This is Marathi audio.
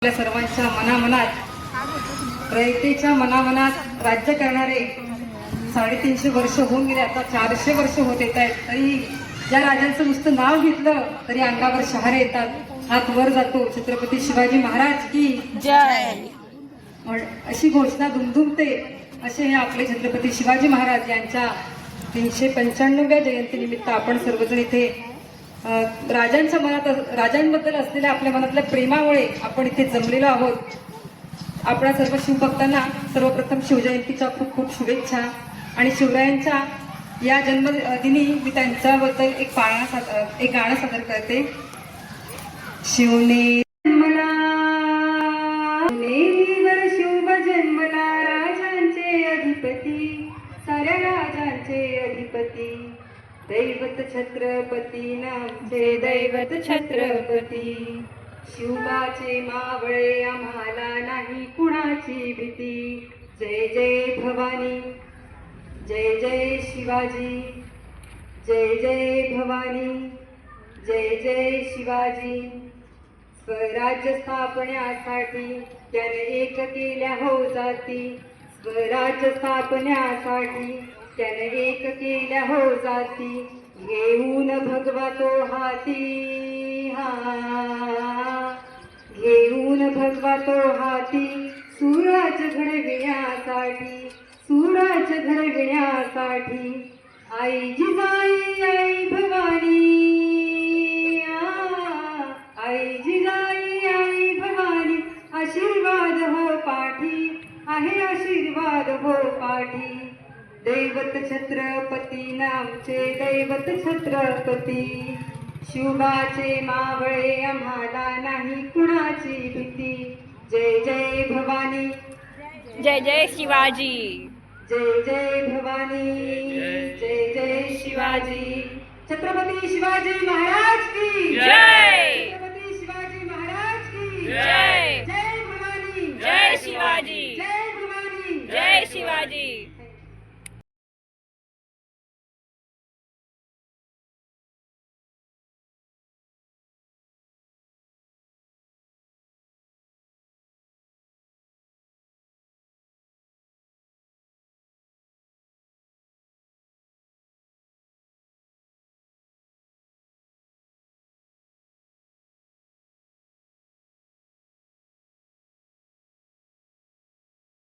आपल्या सर्वांच्या मनामनात रयतेच्या मनामनात राज्य करणारे 350 वर्ष होऊन गेले, आता 400 वर्ष होत येत आहेत. तरी ज्या राजांचं नुसतं नाव घेतलं तरी अंगावर शहारे येतात, हात वर जातो. छत्रपती शिवाजी महाराज की जय अशी घोषणा दुमदुमते. असे हे आपले छत्रपती शिवाजी महाराज यांच्या 395व्या जयंतीनिमित्त आपण सर्वजण इथे राजांच्या मनात राजांबद्दल असलेल्या आपल्या मनातल्या प्रेमामुळे आपण इथे जमलेलो आहोत. आपल्या सर्व शिवभक्तांना सर्वप्रथम शिवजयंतीच्या खूप खूप शुभेच्छा. आणि शिवरायांच्या या जन्मदिनी मी त्यांच्याबद्दल एक गाणं सादर करते. शिवने जन्मला, शिवनेरीवर शुभ जन्मला, राजांचे अधिपती, साऱ्या राजांचे अधिपती, दैवत छत्रपती नामचे दैवत छत्रपती. शिवबाचे मावळे आम्हाला नाही कुणाची भीती. जय जय भवानी, जय जय शिवाजी, जय जय भवानी, जय जय शिवाजी. स्वराज्य स्थापण्यासाठी त्याने एक केल्या हो जाती, स्वराज्य स्थापण्यासाठी त्याने एक केल्या हो जाती. घेऊन भगवा तो हाती, घेऊन भगवा तो हाती, सूरज घडविण्यासाठी, सूरज घडविण्यासाठी. आई जिजाई आई भवानी, आई जिजाई आई भवानी, आशीर्वाद हो पाठी, आहे आशीर्वाद हो पाठी. दैवत छत्रपती नामचे दैवत छत्रपती, शिवबाचे मावळे आम्हाला नाही कुणाची भीती. जय जय भवानी, जय जय शिवाजी, जय जय भवानी, जय जय शिवाजी. छत्रपती शिवाजी महाराज की जय, छत्रपती शिवाजी महाराज की जय, जय भवानी, जय शिवाजी, जय भवानी, जय शिवाजी.